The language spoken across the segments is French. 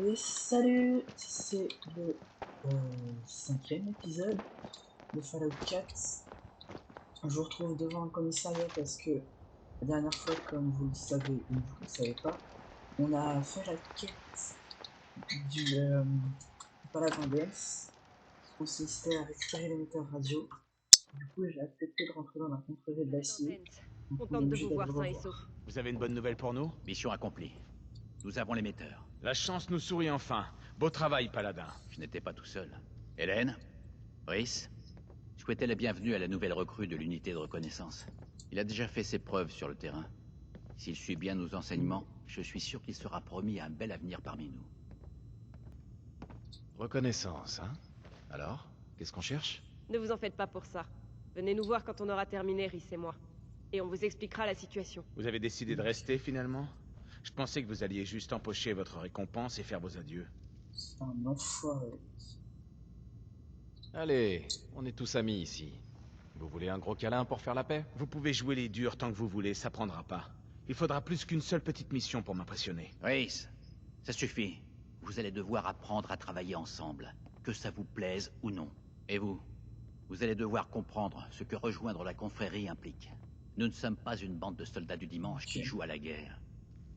Et salut, c'est le cinquième épisode de Fallout 4. Je vous retrouve devant un commissariat parce que la dernière fois, comme vous le savez ou vous ne le savez pas, on a fait la quête du Paladin Dance, qui consistait à récupérer l'émetteur radio. Du coup, j'ai accepté de rentrer dans la confrérie de l'acier, donc on est Contente de obligé vous d'aller voir le sain et sauf. revoir. Vous avez une bonne nouvelle pour nous? Mission accomplie. Nous avons l'émetteur. La chance nous sourit enfin. Beau travail, Paladin. Je n'étais pas tout seul. Hélène, Brice, souhaitez la bienvenue à la nouvelle recrue de l'unité de reconnaissance. Il a déjà fait ses preuves sur le terrain. S'il suit bien nos enseignements, je suis sûr qu'il sera promis un bel avenir parmi nous. Reconnaissance, hein? Alors, qu'est-ce qu'on cherche? Ne vous en faites pas pour ça. Venez nous voir quand on aura terminé, Rhys et moi. Et on vous expliquera la situation. Vous avez décidé de rester finalement? Je pensais que vous alliez juste empocher votre récompense et faire vos adieux. C'est un enfoiré. Allez, on est tous amis ici. Vous voulez un gros câlin pour faire la paix? Vous pouvez jouer les durs tant que vous voulez, ça prendra pas. Il faudra plus qu'une seule petite mission pour m'impressionner. Reis, ça suffit. Vous allez devoir apprendre à travailler ensemble, que ça vous plaise ou non. Et vous allez devoir comprendre ce que rejoindre la confrérie implique. Nous ne sommes pas une bande de soldats du dimanche qui jouent à la guerre.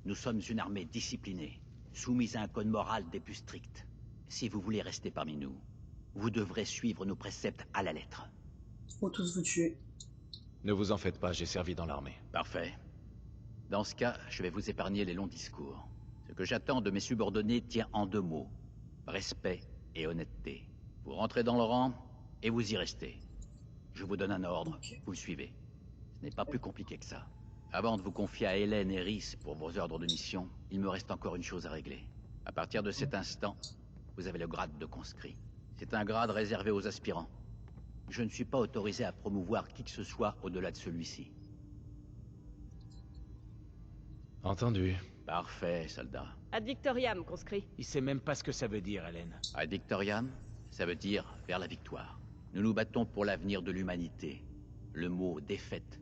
Nous sommes une armée disciplinée, soumise à un code moral des plus stricts. Si vous voulez rester parmi nous, vous devrez suivre nos préceptes à la lettre. Faut tous vous tuer. Ne vous en faites pas, j'ai servi dans l'armée. Parfait. Dans ce cas, je vais vous épargner les longs discours. Ce que j'attends de mes subordonnés tient en deux mots. Respect et honnêteté. Vous rentrez dans le rang et vous y restez. Je vous donne un ordre, vous le suivez. Ce n'est pas plus compliqué que ça. Avant de vous confier à Hélène et Rhys pour vos ordres de mission, il me reste encore une chose à régler. À partir de cet instant, vous avez le grade de conscrit. C'est un grade réservé aux aspirants. Je ne suis pas autorisé à promouvoir qui que ce soit au-delà de celui-ci. Entendu. Parfait, soldat. Ad Victoriam, conscrit. Il sait même pas ce que ça veut dire, Hélène. Ad Victoriam, ça veut dire vers la victoire. Nous nous battons pour l'avenir de l'humanité. Le mot défaite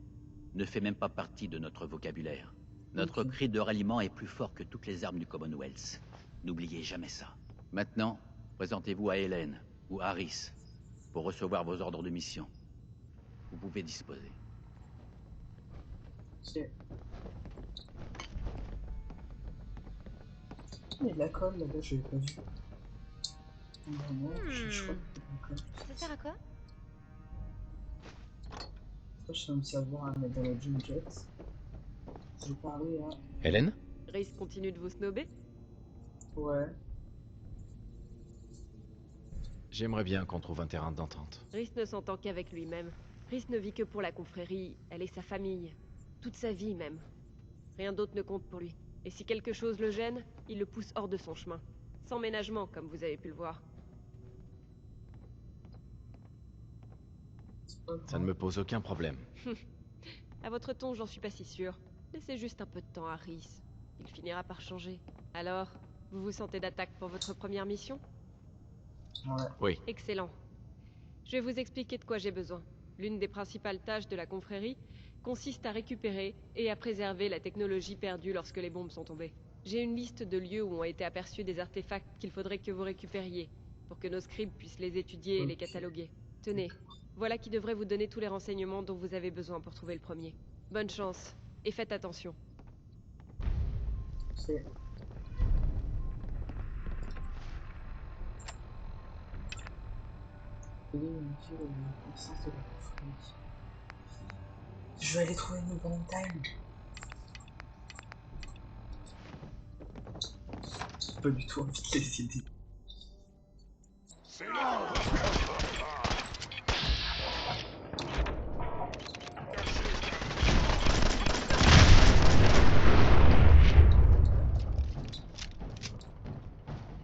ne fait même pas partie de notre vocabulaire. Notre cri de ralliement est plus fort que toutes les armes du Commonwealth. N'oubliez jamais ça. Maintenant, présentez-vous à Hélène ou à Rhys pour recevoir vos ordres de mission. Vous pouvez disposer. Ok. Il y a de la colle là-bas, je l'ai pas vu. Non, je crois que c'est de la colle. Ça sert à quoi? Ça, je sais me servir à mettre dans la Jim Jet. J'ai parlé à... Hélène? Rhys continue de vous snober? Ouais. J'aimerais bien qu'on trouve un terrain d'entente. Rhys ne s'entend qu'avec lui-même. Rhys ne vit que pour la confrérie, elle est sa famille. Toute sa vie même. Rien d'autre ne compte pour lui. Et si quelque chose le gêne, il le pousse hors de son chemin. Sans ménagement, comme vous avez pu le voir. Ça ne me pose aucun problème. À votre ton, j'en suis pas si sûre. Laissez juste un peu de temps à Rhys. Il finira par changer. Alors, vous vous sentez d'attaque pour votre première mission? Ouais. Oui. Excellent. Je vais vous expliquer de quoi j'ai besoin. L'une des principales tâches de la confrérie consiste à récupérer et à préserver la technologie perdue lorsque les bombes sont tombées. J'ai une liste de lieux où ont été aperçus des artefacts qu'il faudrait que vous récupériez, pour que nos scribes puissent les étudier et les cataloguer. Tenez, voilà qui devrait vous donner tous les renseignements dont vous avez besoin pour trouver le premier. Bonne chance, et faites attention. C'est... Je vais aller trouver une Valentine. J'ai pas du tout envie de les aider.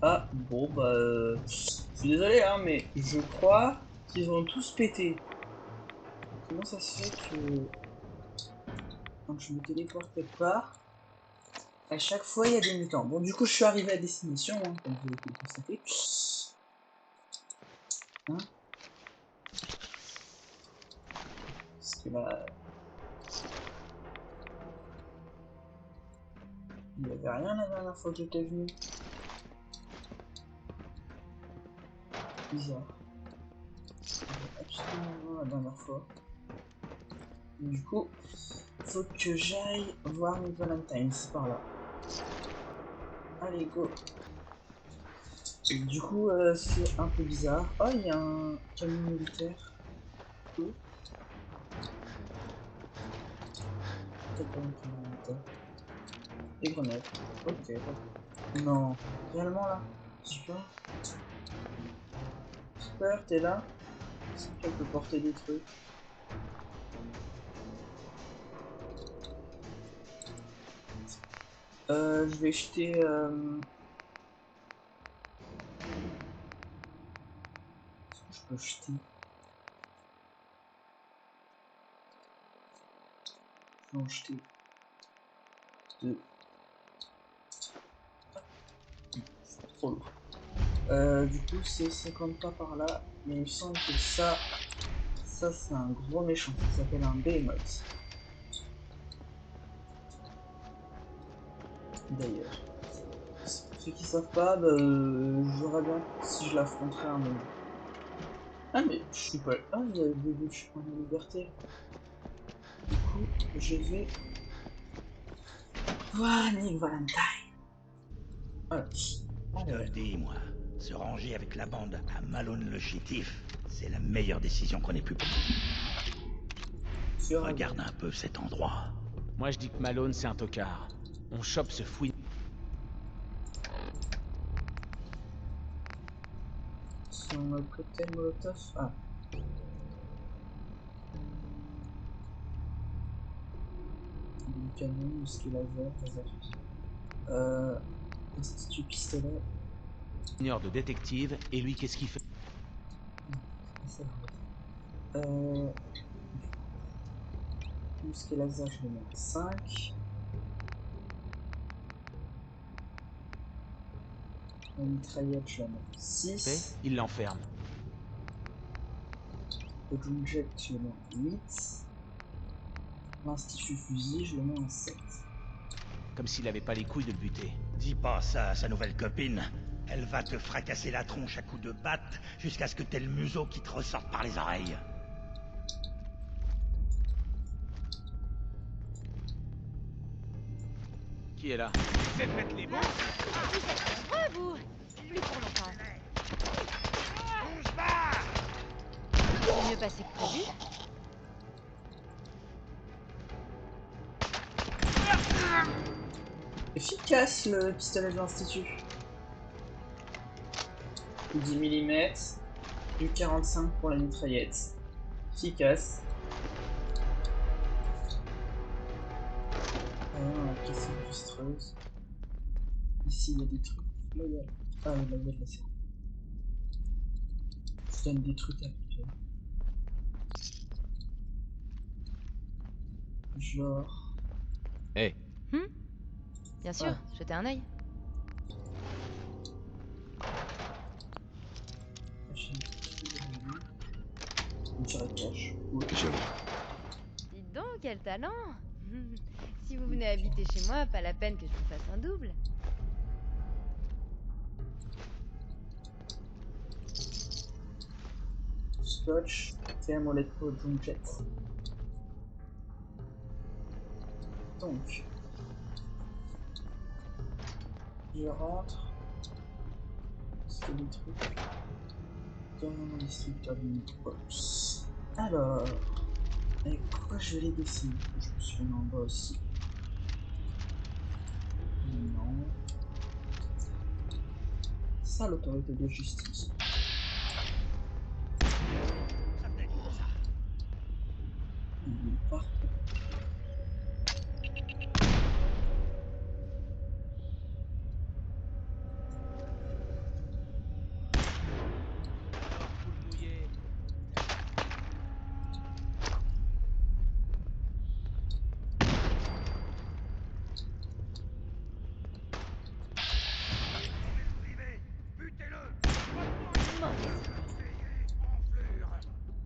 Ah, bon bah... je suis désolé hein, mais je crois qu'ils ont tous pété. Comment ça se fait que... Quand je me téléporte quelque part, à chaque fois il y a des mutants. Bon du coup je suis arrivé à destination, hein, comme vous avez pu le constater. Hein, parce que là... Il n'y avait rien la dernière fois que j'étais venu. bizarre. Absolument voir la dernière fois. Du coup, faut que j'aille voir Nick Valentine, c'est par là. Allez, go. Et du coup, c'est un peu bizarre. Oh, il y a un camion militaire. Cool. Peut-être pas un camion militaire. Des grenades. Ok. Non. Réellement là? Super. Super, t'es là? Est-ce qu'elle peut porter des trucs? Je vais jeter... Est-ce que je peux jeter? Je vais en jeter 2. C'est trop lourd. Du coup, c'est 50 pas par là, mais il me semble que ça c'est un gros méchant, ça s'appelle un Behemoth. D'ailleurs, ceux qui savent pas, bah, je verrais bien si je l'affronterais un moment. Ah mais je suis pas... Ah, vous avez vu, je suis en liberté. Du coup, je vais voir Nick Valentine. Voilà. Je te le dis, moi, se ranger avec la bande à Malone le chétif, c'est la meilleure décision qu'on ait pu prendre. Regarde un peu cet endroit. Moi je dis que Malone c'est un tocard. On chope ce fouine. Son cocktail Molotov. Ah. Du canon, muscle laser, laser. Institut pistolet. Seigneur de détective, et lui qu'est-ce qu'il fait? Muscle laser, je le mets à 5. La mitraillette, je la mets à 6. Il l'enferme. Le Doom Jet, je le mets à 8. L'institut fusil, je le mets à 7. Comme s'il avait pas les couilles de le buter. Dis pas ça à sa nouvelle copine. Elle va te fracasser la tronche à coups de batte jusqu'à ce que t'aies le museau qui te ressorte par les oreilles. Qui est là? C'est de mettre les bons. Vous êtes vous plus pour longtemps. C'est mieux passé que prévu. Efficace le pistolet de l'institut. Du 10 mm, du 45 pour la mitraillette. Efficace. La caisse enregistreuse. Ici il y a des trucs. Là il y a... Ah là il y a de la serre. Je donne des trucs à plutôt. Genre... Hé, Bien sûr, jetez un œil. Une tirette cache. Cool. Dites donc, quel talent. Si vous venez habiter chez moi, pas la peine que je vous fasse un double. Scotch, thermolette pour Doom Jet. Donc, je rentre. Est-ce qu'il y a des trucs? Carrément distributeur de microbox. Alors, avec quoi je vais les dessiner? Je me suis mis en bas aussi. Non. Ça, l'autorité de justice. Il est partout.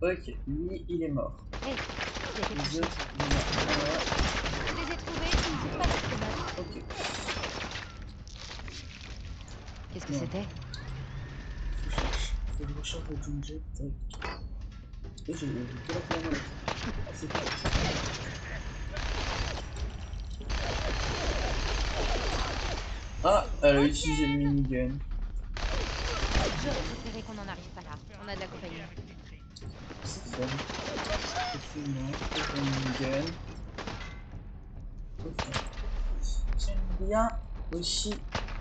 Ok, lui, il est mort. Hey, il y a quelque Les chose. autres, il y en a un. Je les ai trouvés, ils ne sont pas là dommage. Ok. Qu'est-ce que Non. c'était? Je cherche. Faut que je recharge le Junjet. Et j'ai piraté la manette. Ah, c'est pas. Ah, elle a utilisé le minigun. J'aurais préféré qu'on n'en arrive pas là. On a de la compagnie. C'est fun. Effectivement, c'est un minigun. J'aime bien aussi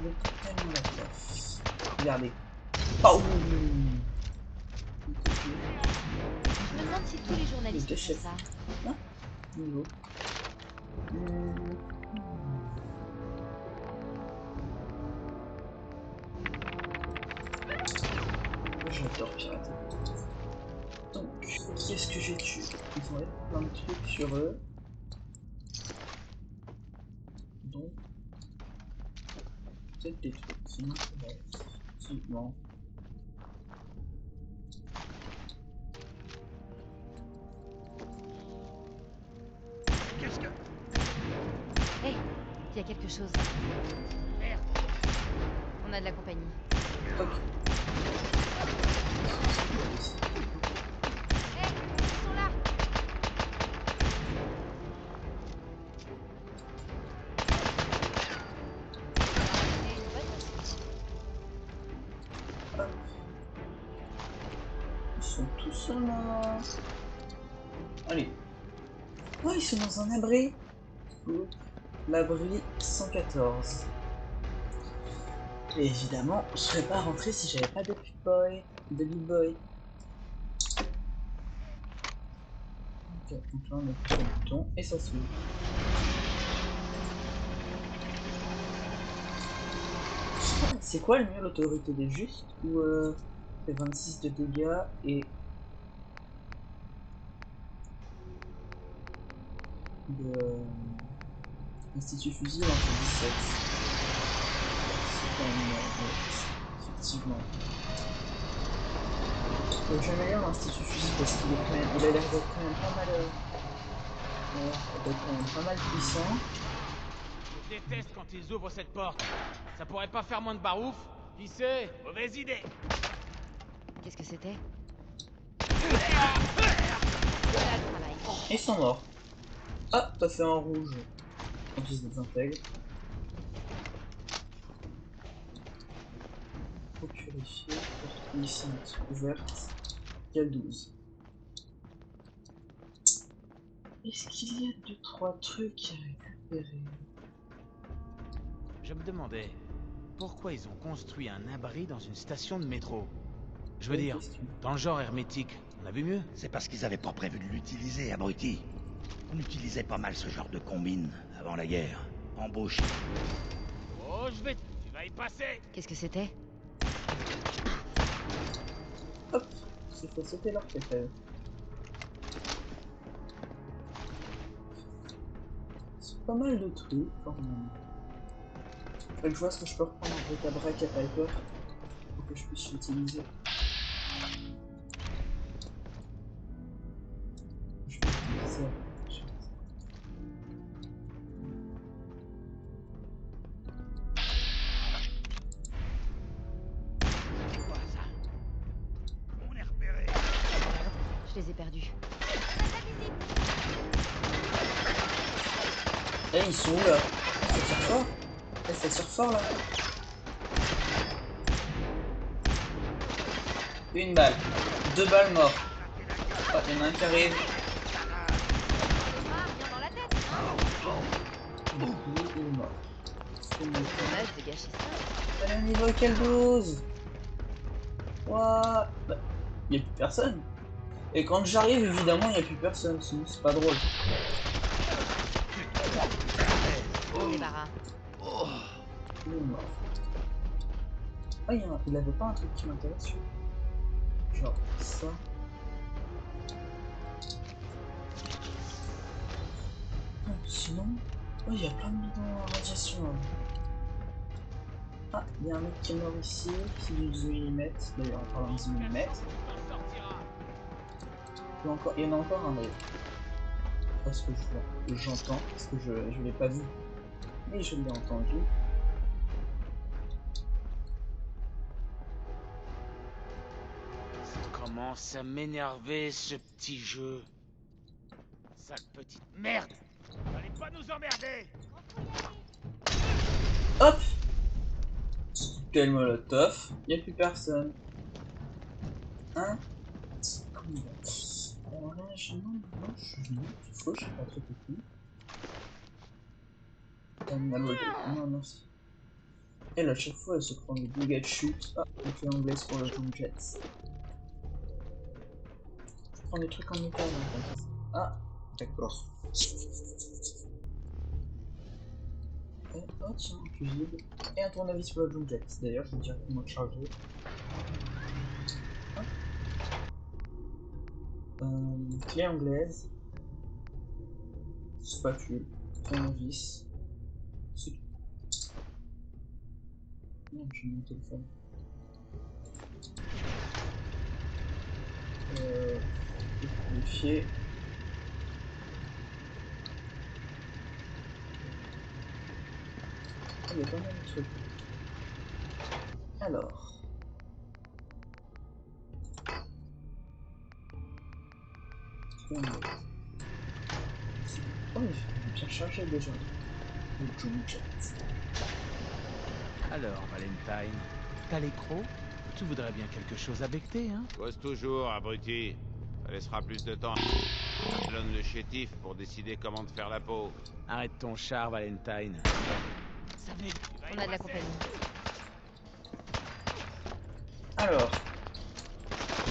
le totalement la place. Regardez. Oh. Je me demande si tous les journalistes Il était font chef. ça. Ah, nouveau. J'adore pirater. Donc, qui est-ce que j'ai tué? Ils ont plein de trucs sur eux. Donc, peut-être des trucs qui m'intéressent. Effectivement. Qu'est-ce que... Hé, il y a quelque chose. Merde. On a de la compagnie. Ok. Hé, ils sont là. C'est une bonne nouvelle. Hop. Ils sont tous là. Allez. Oh, ils sont dans un abri. Cool. L'abri 114. Et évidemment, je serais pas rentré si j'avais pas de big boy. De big boy. Ok, donc là on appuie sur le bouton et ça s'ouvre. C'est quoi le mieux, l'autorité des justes ou fait 26 de dégâts et de Institut Fusil en fait 17. C'est quand même effectivement. J'aime bien l'Institut Fusil parce qu'il est quand même, il a l'air d'être quand même pas mal, d'être quand même pas mal puissant. Je déteste quand ils ouvrent cette porte. Ça pourrait pas faire moins de barouf? Qui sait? Mauvaise idée. Qu'est-ce que c'était? Voilà le travail. Ils sont morts. Ah, ça fait un rouge quand ils se désintègrent. Faut purifier, porte puissante ouverte. Quelle 12. Est-ce qu'il y a 2-3 trucs à récupérer? Je me demandais pourquoi ils ont construit un abri dans une station de métro. Je veux Bonne dire, question. dans le genre hermétique, on a vu mieux. C'est parce qu'ils avaient pas prévu de l'utiliser, abruti. On utilisait pas mal ce genre de combine avant la guerre. Embauche. Oh, tu vas y passer. Qu'est-ce que c'était? Hop, c'est fait sauter leur pétale. C'est pas mal de trucs quand même. Faut que je vois ce que je peux reprendre en bric-à-brac à Piper pour que je puisse l'utiliser. Je vais utiliser après. C'est quoi ça? On est repéré. Je les ai perdus. Eh, ils sont où là? Ça tire fort? Eh, ça tire fort là? Une balle. 2 balles morts. Oh, il y en a un qui arrive. Ah, rien dans la tête, hein? Lui, il est mort. C'est mon tour. Dommage de gâcher ça. Elle est au niveau quelle 12? What? Bah, il n'y a plus personne. Et quand j'arrive, évidemment, il n'y a plus personne. Sinon, c'est pas drôle. Bon débarras. Il est mort. Ah, il avait pas un truc qui m'intéresse. Genre ça. Ah, sinon, oh, il y a plein de bidons en radiation là. Ah, il y a un mec qui est mort ici, qui est 10 mm. D'ailleurs, en parlant de 10 mm. Il y en a encore un d'ailleurs. Parce que je vois, que j'entends, parce que je l'ai pas vu, mais je l'ai entendu. commence à m'énerver ce petit jeu. Sale petite merde! Allez pas nous emmerder! Hop! Quel molotov. Y'a plus personne. Hein? Comment on va? Alors là, je non, je suis nul. Faux, je suis pas très technique. Non, non. Elle, à chaque fois, elle se prend des dégâts de chute. Ah, une clé anglaise pour le Jump Jets. Je prends des trucs en métal, en fait. Ah, d'accord. Et, oh tiens, un fusible. Et un tournevis pour le Jump Jets. D'ailleurs, je vais directement le charger. Hop. Clé anglaise. Spatule. Tournevis. C'est tout. Merde, j'ai mis mon téléphone. Vérifier. Ah, il y a pas mal de trucs. Alors. Oh, il est bien chargé déjà. Le Jump Jet. Alors, Valentine, t'as les crocs? Tu voudrais bien quelque chose à becter, hein? Cause toujours, abruti. Ça laissera plus de temps à Malone le chétif pour décider comment te faire la peau. Arrête ton char, Valentine. Ça venait... On a de la compagnie. Alors.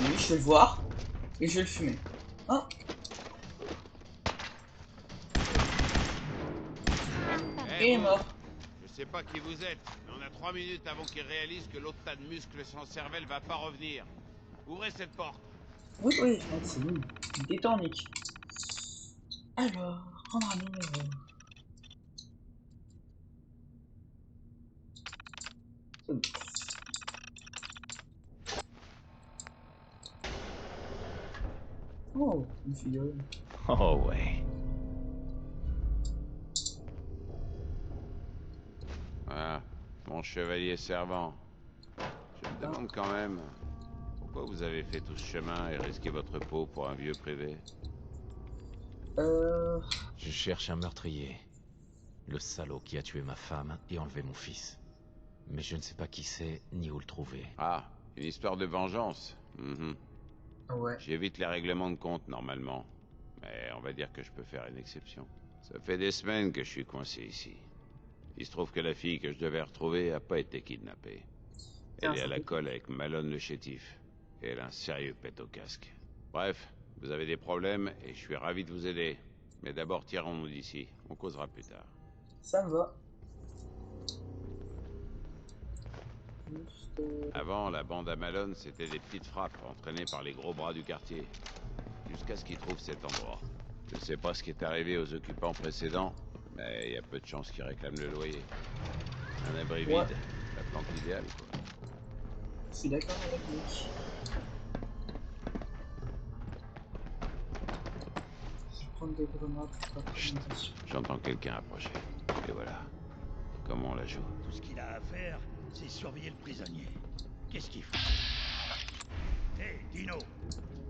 Lui, je vais le voir. Et je vais le fumer. Oh! Eh, Il est vous, mort. je sais pas qui vous êtes, mais on a 3 minutes avant qu'il réalise que l'autre tas de muscles sans cervelle va pas revenir. Ouvrez cette porte. Oui, oui, c'est lui. Détends, Nick. Alors, prendre un numéro. Oh, une figurine. Oh ouais. Voilà, mon chevalier servant. Je me demande quand même, pourquoi vous avez fait tout ce chemin et risqué votre peau pour un vieux privé? Je cherche un meurtrier. Le salaud qui a tué ma femme et enlevé mon fils. Mais je ne sais pas qui c'est, ni où le trouver. Ah, une histoire de vengeance. Ouais. J'évite les règlements de compte normalement, mais on va dire que je peux faire une exception. Ça fait des semaines que je suis coincé ici. Il se trouve que la fille que je devais retrouver a pas été kidnappée. Elle est à la colle avec Malone le chétif. Et elle a un sérieux pet au casque. Bref, vous avez des problèmes et je suis ravi de vous aider. Mais d'abord tirons-nous d'ici, on causera plus tard. Ça me va. Juste, Avant, la bande à Malone, c'était des petites frappes entraînées par les gros bras du quartier. Jusqu'à ce qu'ils trouvent cet endroit. Je sais pas ce qui est arrivé aux occupants précédents, mais il y a peu de chances qu'ils réclament le loyer. Un abri Ouais. vide, la plante idéale, quoi. je suis d'accord avec Nick. Je vais prendre des grenades pour faire Chut. attention. J'entends quelqu'un approcher. Et voilà. Comment on la joue? Tout ce qu'il a à faire, c'est surveiller le prisonnier. Qu'est-ce qu'il faut? Hé, Dino!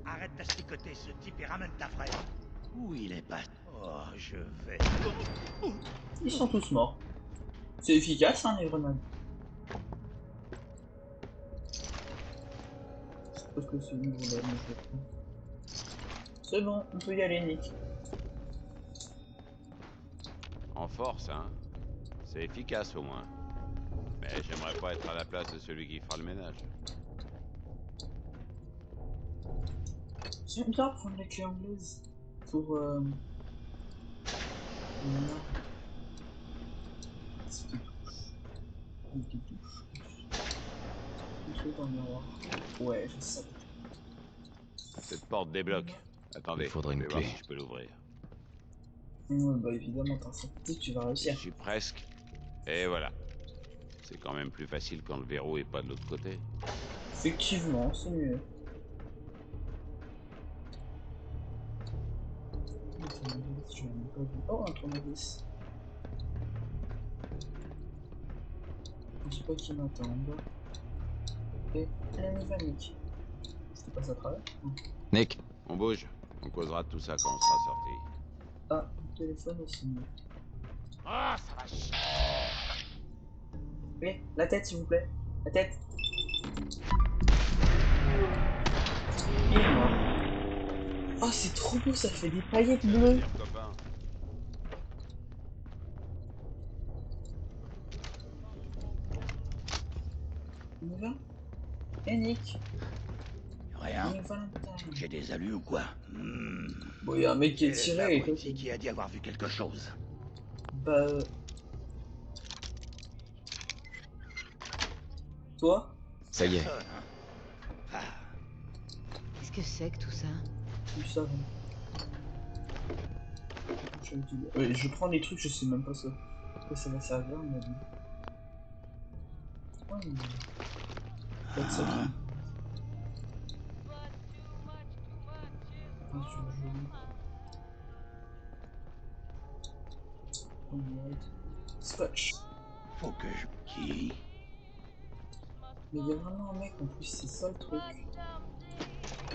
Arrête d'asticoter ce type et ramène ta fraise. Où il est pas? Oh, je vais... Ils sont tous morts. C'est efficace, hein, les grenades. Je suppose que c'est une grenade, mais je le prends. C'est bon, on peut y aller, Nick. En force, hein? C'est efficace au moins. Mais j'aimerais pas être à la place de celui qui fera le ménage. J'aime bien prendre la clé anglaise pour une arme. C'est des touches. Avec des touches. Un truc dans le miroir. Ouais, je sais. Cette porte débloque. Attendez, Il faudrait je une vais voir clé. si je peux l'ouvrir. Bah évidemment, t'as sympathique, tu vas J'y réussir. suis presque. Et voilà. C'est quand même plus facile quand le verrou est pas de l'autre côté. Effectivement, c'est mieux. Un tournevis, je l'ai même pas vu. Oh, un tournevis. Je dis pas qu'il m'attend en bas. Et la mécanique. Je passe à travers. Non. Nick, On bouge. On causera de tout ça quand on sera sorti. Ah, le téléphone aussi. Ah, ça va chier. Eh, la tête s'il vous plaît. La tête. Il est mort. Oh, c'est trop beau, ça fait des paillettes bleues. Dire, copain. On y va? Eh Nick, Rien. Nick Valentine. J'ai des alus ou quoi? Bon, il y a un mec qui est C'est tiré et toi, l'abruti qui a dit avoir vu quelque chose. bah. Toi? ça y est. Personne, hein. Ah, Qu'est-ce que c'est que tout ça? Tu savais. Je prends des trucs, je sais même pas ça. Quoi ça va servir, on m'a dit. Oh, peut-être ça. Peinture jaune. Alright. Scotch. faut que je... Qui? Mais il y a vraiment un mec en plus, c'est ça le truc.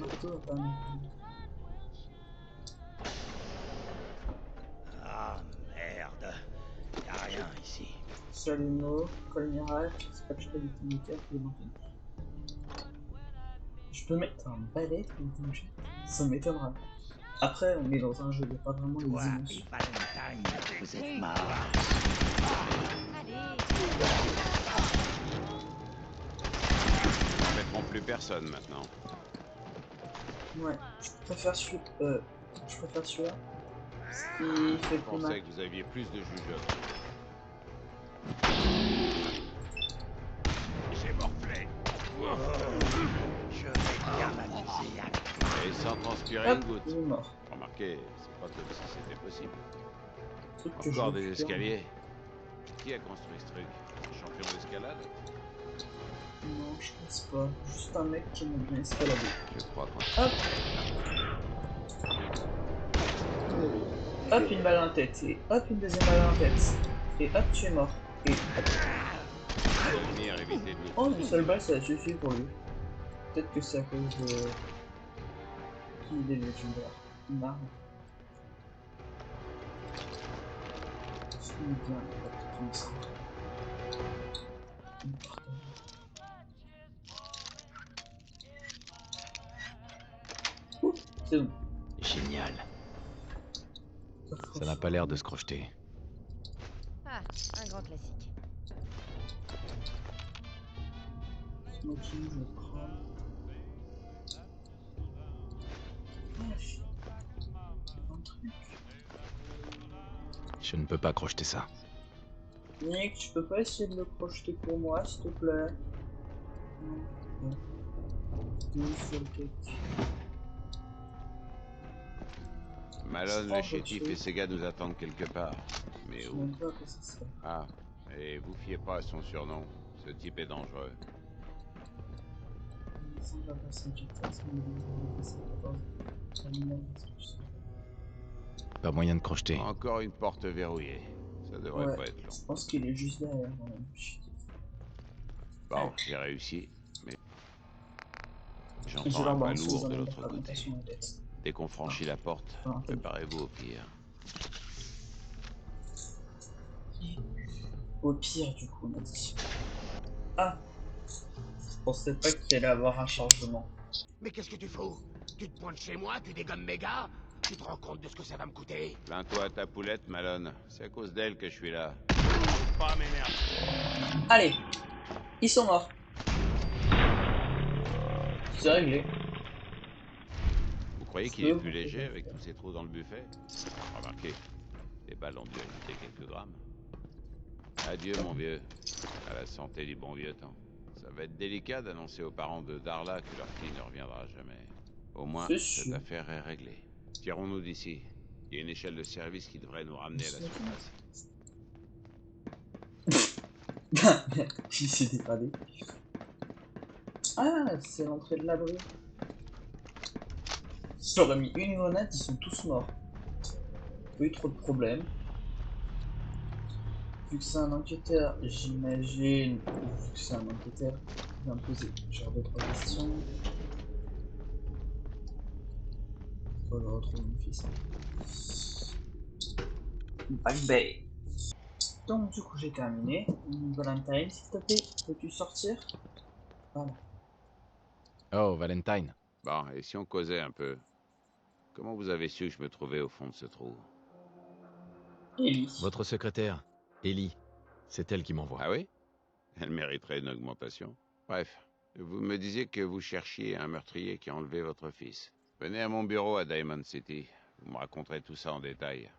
Marteau à pas mal. Ah, merde. Y'a rien ici. Chalumeau, colle miracle, scotch pas d'utilitaire, clémentine. Je peux mettre un balai clémentine, ça m'étonnera. Après, on est dans un jeu, il n'y a pas vraiment les Toi et dimensions. Valentine, vous êtes marrants. Allez! Ils mettront plus personne maintenant. Ouais, je préfère celui-là. Ce qui fait Je plus mal. pensais que vous aviez plus de jugeote. J'ai morflé. Je vais bien m'amuser avec... Et sans transpirer Hop, une goutte. il est mort. Remarquez, c'est pas comme si c'était possible. Truc que Encore je des récupère. escaliers. Qui a construit ce truc? Un champion d'escalade? Non, je pense pas. Juste un mec qui aime bien escalader. Je crois qu'on... Hop! Hop, une balle en tête. Et hop, une deuxième balle en tête. Et hop, tu es mort. Et hop. venir éviter de nous. Oh, une seule balle, ça suffit pour lui. Peut-être que c'est à cause de... qu'il est légendaire. Une arme. Je suis bien, peut-être comme ça. Une porte. Ouh, c'est bon. Génial. Ça n'a pas l'air de se crocheter. Ah, un grand classique. Smoking, je prends. Wesh. Un truc. Je ne peux pas crocheter ça. Nick, tu peux pas essayer de le crocheter pour moi, s'il te plaît? Non. Bon. Oui, c'est le cake. Malone, Je le prends chétif votre et ses gars nous attendent quelque part. Mais Je sais où? même pas à quoi ça sert. Ah, et vous fiez pas à son surnom. Ce type est dangereux. Il semble avoir son jetpack, mais il est 14. Terminal, est-ce que je sais Pas moyen de crocheter. Encore une porte verrouillée. Ça devrait Ouais, pas être long. je pense qu'il est juste derrière. Bon, j'ai réussi, mais Je j'entends leur un pas balance lourd aux de amis l'autre côté. fragmentation en tête. Dès qu'on franchit la porte, Enfin, préparez-vous au pire. au pire, du coup, on a dit. Ah! Je pensais pas qu'il allait avoir un chargement. Mais qu'est-ce que tu fous? Tu te pointes chez moi, tu dégommes mes gars? Tu te rends compte de ce que ça va me coûter? Plains-toi à ta poulette, Malone. C'est à cause d'elle que je suis là. Pas m'énerver. Allez! Ils sont morts. C'est réglé. Vous croyez qu'il est plus léger avec tous ces trous dans le buffet? Remarquez, les balles ont dû ajouter quelques grammes. Adieu, mon vieux. À la santé du bon vieux temps. Ça va être délicat d'annoncer aux parents de Darla que leur fille ne reviendra jamais. Au moins, C'est cette sûr. affaire est réglée. Tirons-nous d'ici. Il y a une échelle de service qui devrait nous ramener à la surface. Il s'est dégradé. Ah, c'est l'entrée de l'abri. J'aurais mis une grenade, ils sont tous morts. Pas eu trop de problèmes. Vu que c'est un enquêteur, j'imagine, vu que c'est un enquêteur, il va me poser genre 2-3 questions. Faut que je retrouve mon fils. Back Bay. Donc du coup j'ai terminé. Valentine, s'il te plaît, peux-tu sortir? Voilà. Oh, Valentine. Bon, et si on causait un peu? Comment vous avez su que je me trouvais au fond de ce trou? Ellie. Votre secrétaire, Ellie. C'est elle qui m'envoie. Ah oui? Elle mériterait une augmentation. Bref, vous me disiez que vous cherchiez un meurtrier qui a enlevé votre fils. Venez à mon bureau à Diamond City. Vous me raconterez tout ça en détail.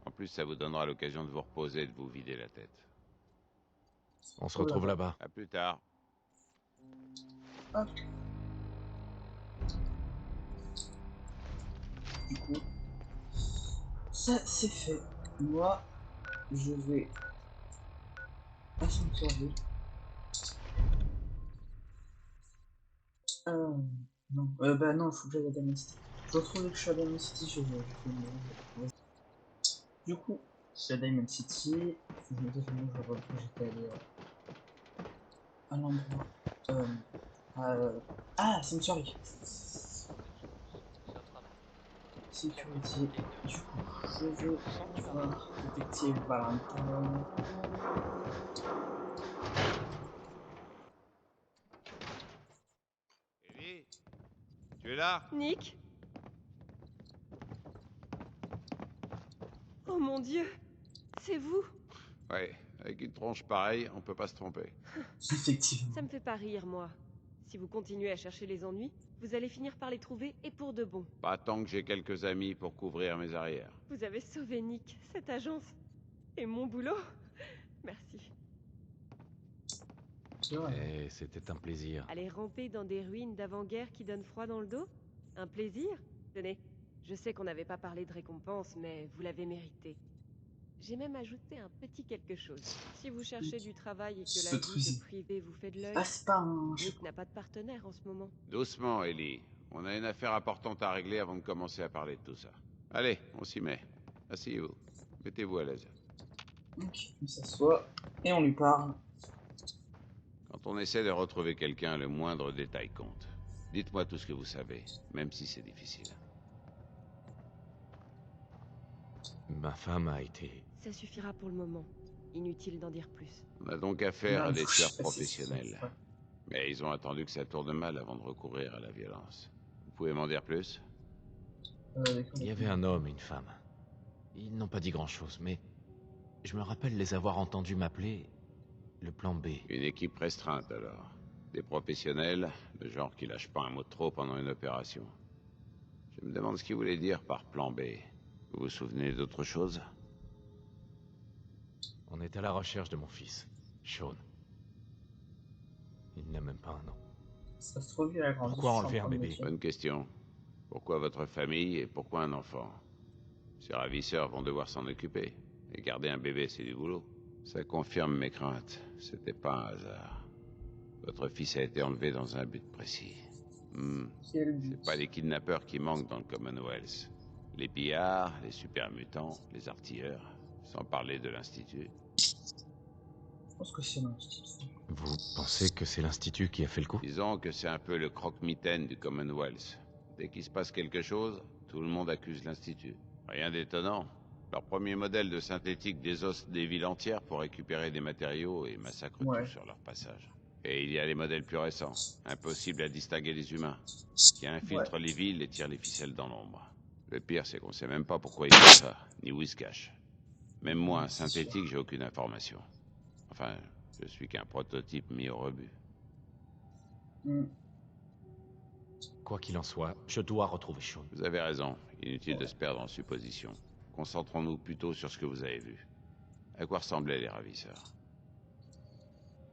En plus, ça vous donnera l'occasion de vous reposer et de vous vider la tête. On se retrouve là-bas. À plus tard. Hop. Du coup, ça c'est fait. Moi, je vais à Sanctuary. Non. Bah non, faut que j'aille à Diamond City. Je retrouve que je suis à Diamond City, je vais. Du coup, je suis à Diamond City. Je me dis vraiment que j'étais allé à l'endroit. Ah, Sanctuary. Sécurité. Du coup, je vais voir détective Valentine. Ellie, tu es là? Nick? Oh mon Dieu! C'est vous? Ouais, avec une tronche pareille, on peut pas se tromper. Effectivement. Ça me fait pas rire, moi. Si vous continuez à chercher les ennuis, vous allez finir par les trouver, et pour de bon. Pas tant que j'ai quelques amis pour couvrir mes arrières. Vous avez sauvé Nick, cette agence, et mon boulot. Merci. C'est vrai. Eh, c'était un plaisir. Aller ramper dans des ruines d'avant-guerre qui donnent froid dans le dos? Un plaisir? Tenez, je sais qu'on n'avait pas parlé de récompense, mais vous l'avez mérité. J'ai même ajouté un petit quelque chose. Si vous cherchez du travail et que Ce la vie truc. de privé vous fait de l'œil, Ah, c'est pas un. Nick n'a pas de partenaire en ce moment. Doucement, Ellie. On a une affaire importante à régler avant de commencer à parler de tout ça. Allez, on s'y met. Asseyez-vous. Mettez-vous à l'aise. Ok, on s'assoit et on lui parle. Quand on essaie de retrouver quelqu'un, le moindre détail compte. Dites-moi tout ce que vous savez, même si c'est difficile. Ma femme a été... Ça suffira pour le moment. Inutile d'en dire plus. On a donc affaire à des tueurs Ouais, professionnels. ouais. Mais ils ont attendu que ça tourne mal avant de recourir à la violence. Vous pouvez m'en dire plus? Il y avait un homme et une femme. Ils n'ont pas dit grand-chose, mais... Je me rappelle les avoir entendus m'appeler... le plan B. Une équipe restreinte alors. Des professionnels, le genre qui lâchent pas un mot de trop pendant une opération. Je me demande ce qu'ils voulaient dire par plan B. Vous vous souvenez d'autre chose? On est à la recherche de mon fils, Sean. Il n'a même pas un an. Ça se trouve, il a grandi. Pourquoi enlever un bébé? Bonne question. Pourquoi votre famille et pourquoi un enfant? Ces ravisseurs vont devoir s'en occuper. Et garder un bébé, c'est du boulot. Ça confirme mes craintes. C'était pas un hasard. Votre fils a été enlevé dans un but précis. C'est pas les kidnappeurs qui manquent dans le Commonwealth. Les pillards, les super mutants, les artilleurs, sans parler de l'Institut. Je pense que c'est l'Institut. Vous pensez que c'est l'Institut qui a fait le coup? Disons que c'est un peu le croque-mitaine du Commonwealth. Dès qu'il se passe quelque chose, tout le monde accuse l'Institut. Rien d'étonnant. Leur premier modèle de synthétique désosse des villes entières pour récupérer des matériaux et massacre tout sur leur passage. Et il y a les modèles plus récents, impossibles à distinguer les humains, qui infiltrent les villes et tirent les ficelles dans l'ombre. Le pire, c'est qu'on sait même pas pourquoi ils font ça, ni où ils se cachent. Même moi, un synthétique, j'ai aucune information. Enfin, je suis qu'un prototype mis au rebut. Quoi qu'il en soit, je dois retrouver Sean. Vous avez raison, inutile de se perdre en suppositions. Concentrons-nous plutôt sur ce que vous avez vu. À quoi ressemblaient les ravisseurs?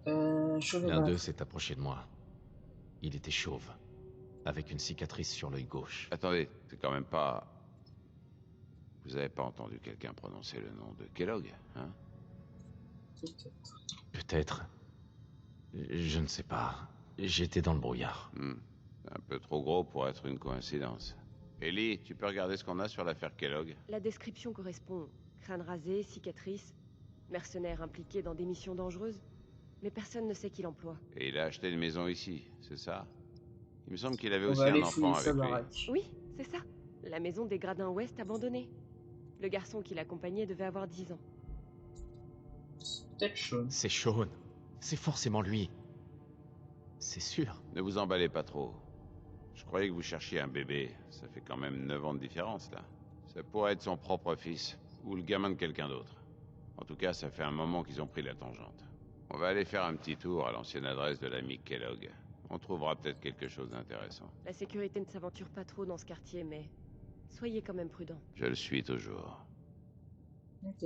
L'un d'eux s'est approché de moi. Il était chauve, avec une cicatrice sur l'œil gauche. Attendez, c'est quand même pas... Vous avez pas entendu quelqu'un prononcer le nom de Kellogg, hein? Peut-être. Je ne sais pas. J'étais dans le brouillard. C'est un peu trop gros pour être une coïncidence. Ellie, tu peux regarder ce qu'on a sur l'affaire Kellogg? La description correspond. Crâne rasé, cicatrice, mercenaire impliqué dans des missions dangereuses. Mais personne ne sait qui l'emploie. Et il a acheté une maison ici, c'est ça? Il me semble qu'il avait aussi un enfant avec lui. Oui, c'est ça. La maison des Gradins Ouest abandonnée. Le garçon qui l'accompagnait devait avoir 10 ans. Peut-être Sean. C'est Sean. C'est forcément lui. C'est sûr. Ne vous emballez pas trop. Je croyais que vous cherchiez un bébé. Ça fait quand même 9 ans de différence, là. Ça pourrait être son propre fils, ou le gamin de quelqu'un d'autre. En tout cas, ça fait un moment qu'ils ont pris la tangente. On va aller faire un petit tour à l'ancienne adresse de l'ami Kellogg. On trouvera peut-être quelque chose d'intéressant. La sécurité ne s'aventure pas trop dans ce quartier, mais soyez quand même prudents. Je le suis toujours. Ok.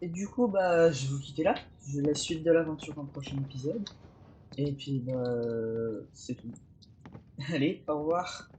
Et du coup, bah, je vais vous quitter là. Je vais la suite de l'aventure dans le prochain épisode. Et puis, bah, c'est tout. Allez, au revoir.